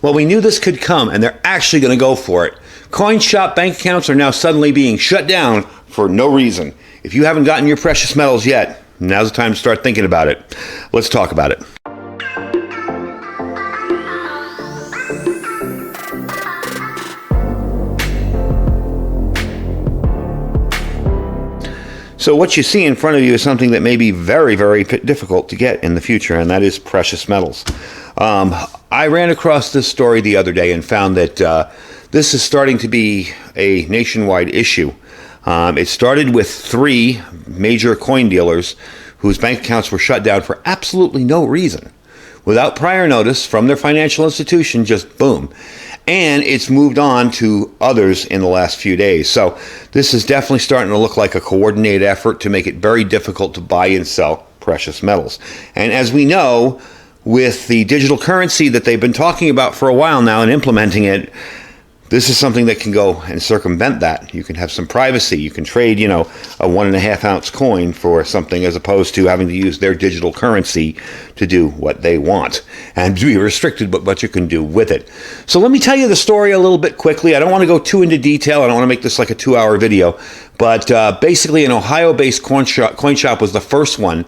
Well, we knew this could come, and they're actually going to go for it. CoinShop bank accounts are now suddenly being shut down for no reason. If you haven't gotten your precious metals yet, now's the time to start thinking about it. Let's talk about it. So what you see in front of you is something that may be very, very difficult to get in the future, and that is precious metals. I ran across this story the other day and found that this is starting to be a nationwide issue. It started with 3 major coin dealers whose bank accounts were shut down for absolutely no reason. Without prior notice from their financial institution, just boom. And it's moved on to others in the last few days. So this is definitely starting to look like a coordinated effort to make it very difficult to buy and sell precious metals. And as we know, with the digital currency that they've been talking about for a while now and implementing it, this is something that can go and circumvent that. You can have some privacy. You can trade, a 1.5 ounce coin for something as opposed to having to use their digital currency to do what they want and be restricted but what you can do with it. So let me tell you the story a little bit quickly. I don't want to go too into detail. I don't want to make this like a 2-hour video. But basically an Ohio-based coin shop was the first one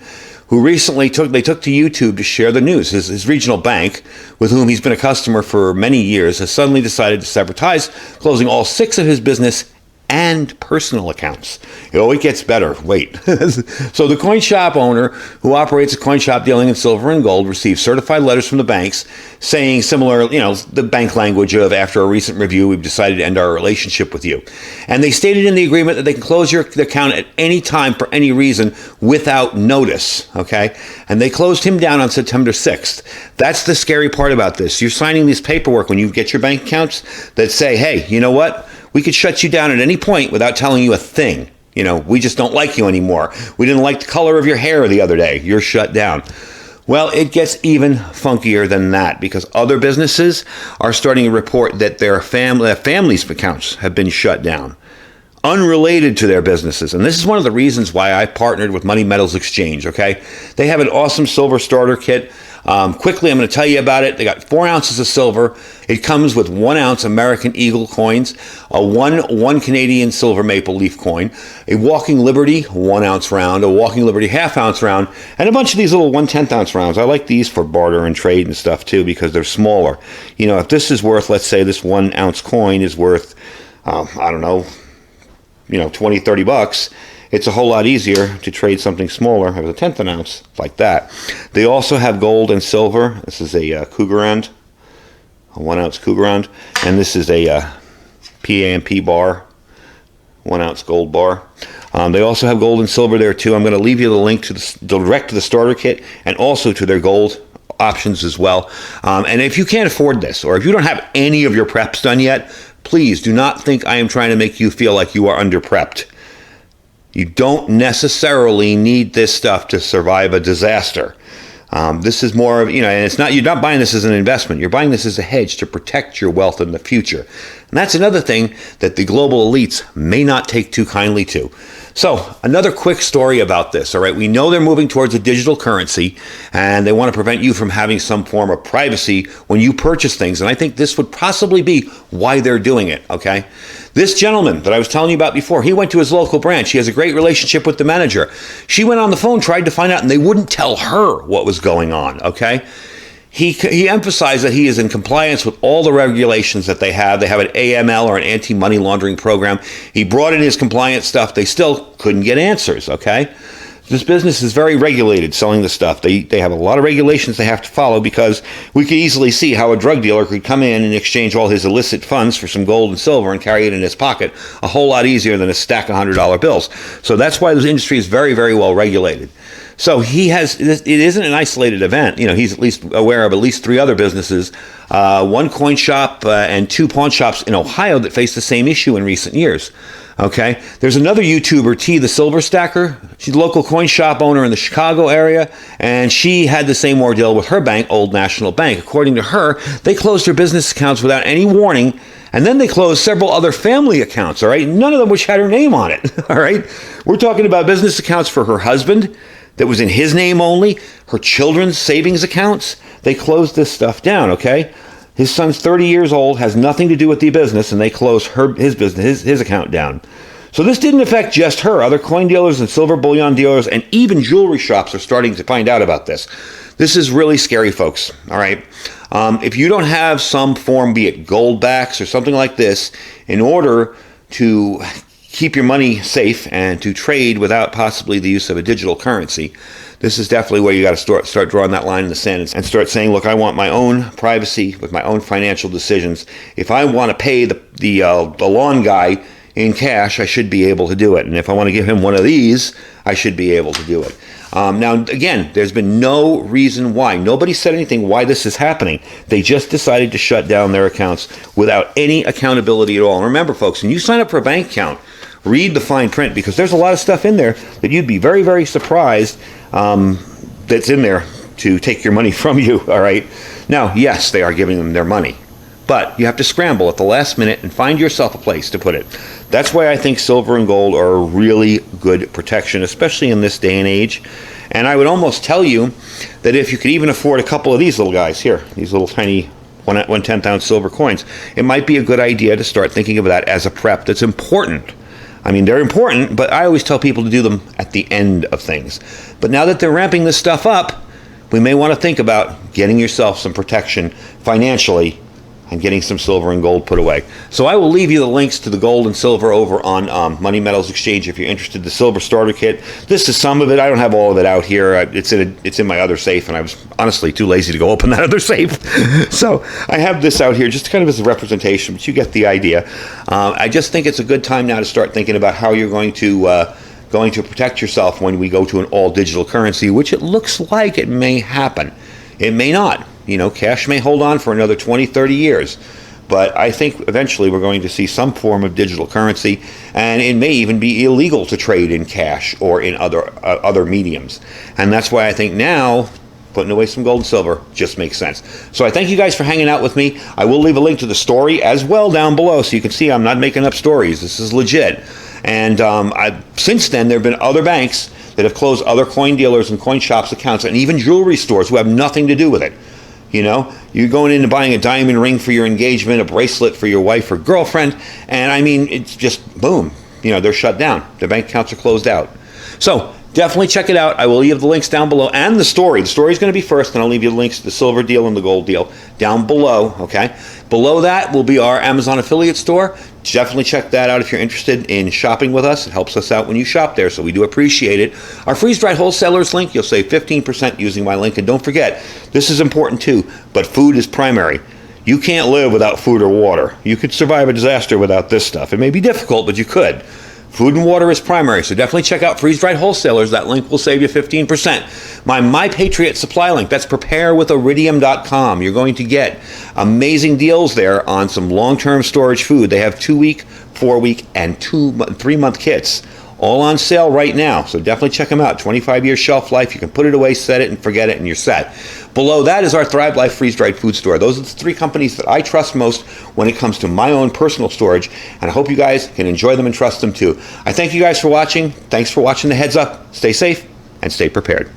who recently took to YouTube to share the news. His regional bank, with whom he's been a customer for many years, has suddenly decided to sever ties, closing all 6 of his business and personal accounts. It gets better. Wait. So the coin shop owner, who operates a coin shop dealing in silver and gold, received certified letters from the banks saying similar, the bank language of, after a recent review, we've decided to end our relationship with you. And they stated in the agreement that they can close your account at any time for any reason without notice, okay? And they closed him down on September 6th. That's the scary part about this. You're signing this paperwork when you get your bank accounts that say, hey, you know what? We could shut you down at any point without telling you a thing. We just don't like you anymore. We didn't like the color of your hair the other day. You're shut down. Well, it gets even funkier than that because other businesses are starting to report that their families' accounts have been shut down, unrelated to their businesses. And this is one of the reasons why I partnered with Money Metals Exchange, okay? They have an awesome silver starter kit. Quickly, I'm going to tell you about it. They got 4 ounces of silver. It comes with 1 ounce American Eagle coins, a one Canadian silver maple leaf coin, a Walking Liberty 1 ounce round, a Walking Liberty ½ ounce round, and a bunch of these little 1/10 ounce rounds. I like these for barter and trade and stuff too because they're smaller. If this is worth, let's say this 1 ounce coin is worth, $20, $30. It's a whole lot easier to trade something smaller as a 1/10 an ounce like that. They also have gold and silver. This is a Krugerrand, a 1 ounce Krugerrand, and this is a PAMP bar, 1 ounce gold bar. They also have gold and silver there too. I'm going to leave you the link to direct to the starter kit and also to their gold options as well. And if you can't afford this, or if you don't have any of your preps done yet, please do not think I am trying to make you feel like you are under prepped. You don't necessarily need this stuff to survive a disaster. This is more of, and you're not buying this as an investment. You're buying this as a hedge to protect your wealth in the future. And that's another thing that the global elites may not take too kindly to. So another quick story about this, all right? We know they're moving towards a digital currency and they want to prevent you from having some form of privacy when you purchase things. And I think this would possibly be why they're doing it, okay? This gentleman that I was telling you about before, he went to his local branch. He has a great relationship with the manager. She went on the phone, tried to find out, and they wouldn't tell her what was going on, okay? He emphasized that he is in compliance with all the regulations that they have. They have an AML, or an anti-money laundering program. He brought in his compliance stuff. They still couldn't get answers, okay? This business is very regulated, selling the stuff. They have a lot of regulations they have to follow because we could easily see how a drug dealer could come in and exchange all his illicit funds for some gold and silver and carry it in his pocket a whole lot easier than a stack of $100 bills. So that's why this industry is very, very well regulated. So it isn't an isolated event. He's at least aware of at least 3 other businesses, 1 coin shop and 2 pawn shops in Ohio that faced the same issue in recent years. Okay, there's another YouTuber, T the Silver Stacker. She's a local coin shop owner in the Chicago area, and she had the same ordeal with her bank, Old National Bank. According to her, they closed her business accounts without any warning, and then they closed several other family accounts, all right? None of them which had her name on it, all right? We're talking about business accounts for her husband that was in his name only, her children's savings accounts. They closed this stuff down, okay? His son's 30 years old, has nothing to do with the business, and they close his business, his account down. So this didn't affect just her. Other coin dealers and silver bullion dealers and even jewelry shops are starting to find out about this. This is really scary, folks. All right. If you don't have some form, be it gold backs or something like this, in order to keep your money safe and to trade without possibly the use of a digital currency, this is definitely where you got to start drawing that line in the sand and start saying, look, I want my own privacy with my own financial decisions. If I want to pay the lawn guy in cash, I should be able to do it. And if I want to give him one of these, I should be able to do it. Now, again, there's been no reason why. Nobody said anything why this is happening. They just decided to shut down their accounts without any accountability at all. And remember, folks, when you sign up for a bank account, read the fine print, because there's a lot of stuff in there that you'd be very, very surprised that's in there to take your money from you, all right? Now, yes, they are giving them their money, but you have to scramble at the last minute and find yourself a place to put it. That's why I think silver and gold are a really good protection, especially in this day and age. And I would almost tell you that if you could even afford a couple of these little guys here, these little tiny 1/10 ounce silver coins, it might be a good idea to start thinking of that as a prep that's important. I mean, they're important, but I always tell people to do them at the end of things. But now that they're ramping this stuff up, we may want to think about getting yourself some protection financially and getting some silver and gold put away. So I will leave you the links to the gold and silver over on Money Metals Exchange if you're interested. The silver starter kit. This is some of it. I don't have all of it out here. It's in my other safe, and I was honestly too lazy to go open that other safe. So I have this out here just kind of as a representation, but you get the idea. I just think it's a good time now to start thinking about how you're going to protect yourself when we go to an all digital currency, which it looks like it may happen. It may not. You know, cash may hold on for another 20, 30 years. But I think eventually we're going to see some form of digital currency, and it may even be illegal to trade in cash or in other mediums. And that's why I think now putting away some gold and silver just makes sense. So I thank you guys for hanging out with me. I will leave a link to the story as well down below, so you can see I'm not making up stories. This is legit. And since then, there have been other banks that have closed other coin dealers and coin shops accounts, and even jewelry stores who have nothing to do with it. You know, you're going in and buying a diamond ring for your engagement, a bracelet for your wife or girlfriend, and I mean, it's just boom. You know, they're shut down. Their bank accounts are closed out. So definitely check it out. I will leave the links down below and the story. The story is going to be first, and I'll leave you the links to the silver deal and the gold deal down below, okay? Below that will be our Amazon affiliate store. Definitely check that out if you're interested in shopping with us. It helps us out when you shop there, so we do appreciate it. Our freeze-dried wholesalers link, you'll save 15% using my link. And don't forget, this is important too, but food is primary. You can't live without food or water. You could survive a disaster without this stuff. It may be difficult, but you could. Food and water is primary, so definitely check out Freeze-Dried Wholesalers. That link will save you 15%. My Patriot supply link, that's preparewithiridium.com. You're going to get amazing deals there on some long-term storage food. They have 2-week, 4-week, and 3-month kits, all on sale right now. So definitely check them out. 25-year shelf life. You can put it away, set it, and forget it, and you're set. Below that is our Thrive Life freeze-dried food store. Those are the 3 companies that I trust most when it comes to my own personal storage, and I hope you guys can enjoy them and trust them too. I thank you guys for watching. Thanks for watching the Heads Up. Stay safe and stay prepared.